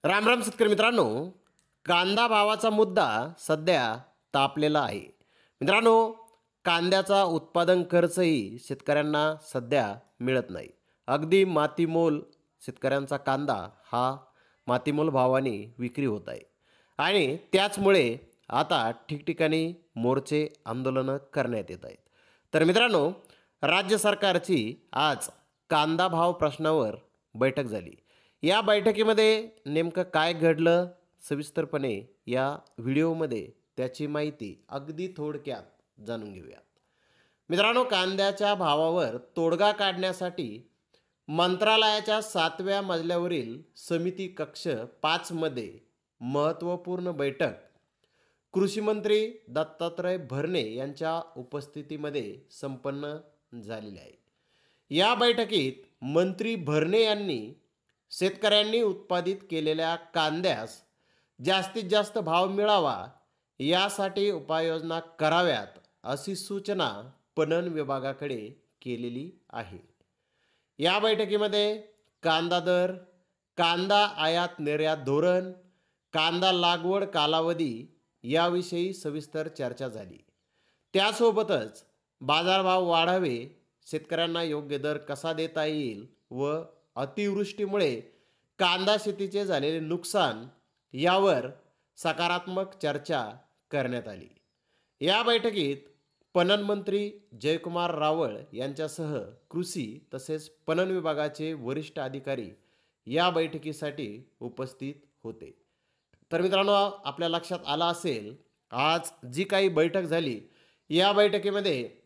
राम राम शेतकरी मित्रांनो, कांदा भावाचा मुद्दा सध्या तापलेला आहे. मित्रांनो, कांद्याचा उत्पादन खर्चही शेतकऱ्यांना सध्या मिळत नाही. अगदी मातीमोल शेतकऱ्यांचा कांदा हा मातीमोल भावाने विक्री होत आहे आणि त्याचमुळे आता ठिकठिकाणी मोर्चे आंदोलनं करण्यात येत आहेत. तर मित्रांनो, राज्य सरकारची आज कांदा भाव प्रश्नावर बैठक झाली. या बैठकीमध्ये नेमकं काय घडलं सविस्तरपणे या व्हिडिओमध्ये त्याची माहिती अगदी थोडक्यात जाणून घेऊयात. मित्रांनो, कांद्याच्या भावावर तोडगा काढण्यासाठी मंत्रालयाच्या 7व्या मजल्यावरील समिती कक्ष 5 मध्ये महत्त्वपूर्ण बैठक कृषी मंत्री दत्तात्रय भरणे यांच्या उपस्थितीमध्ये संपन्न झालेली आहे. या बैठकीत मंत्री भरणे यांनी शेतकऱ्यांनी उत्पादित केलेल्या कांद्यास जास्तीत जास्त भाव मिळावा यासाठी उपाययोजना कराव्यात अशी सूचना पणन विभागाकडे केलेली आहे. या बैठकीमध्ये कांदा दर, कांदा आयात निर्यात धोरण, कांदा लागवड कालावधी याविषयी सविस्तर चर्चा झाली. त्यासोबतच बाजारभाव वाढावे, शेतकऱ्यांना योग्य दर कसा देता येईल व अतिवृष्टीमुळे कांदा शेतीचे झालेले नुकसान यावर सकारात्मक चर्चा करण्यात आली. या बैठकीत पणन मंत्री जयकुमार रावळ यांच्यासह कृषी तसेच पणन विभागाचे वरिष्ठ अधिकारी या बैठकीसाठी उपस्थित होते. तर मित्रांनो, आपल्या लक्षात आलं असेल, आज जी काही बैठक झाली या बैठकीमध्ये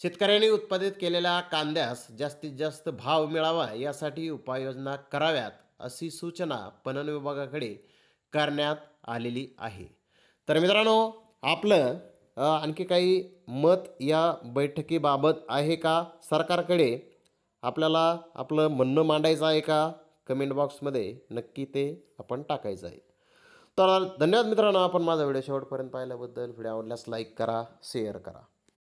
शेतकऱ्यांनी उत्पादित केलेल्या कांद्यास जास्तीत जास्त भाव मिळावा यासाठी उपाययोजना कराव्यात अशी सूचना पणन विभागाकडे करण्यात आलेली आहे. तर मित्रांनो, आपलं आणखी काही मत या बैठकीबाबत आहे का? सरकारकडे आपल्याला आपलं म्हणणं मांडायचं आहे का? कमेंट बॉक्समध्ये नक्की ते आपण टाकायचं आहे. तर धन्यवाद मित्रांनो, आपण माझा व्हिडिओ शेवटपर्यंत पाहिल्याबद्दल. व्हिडिओ आवडल्यास लाईक करा, शेअर करा.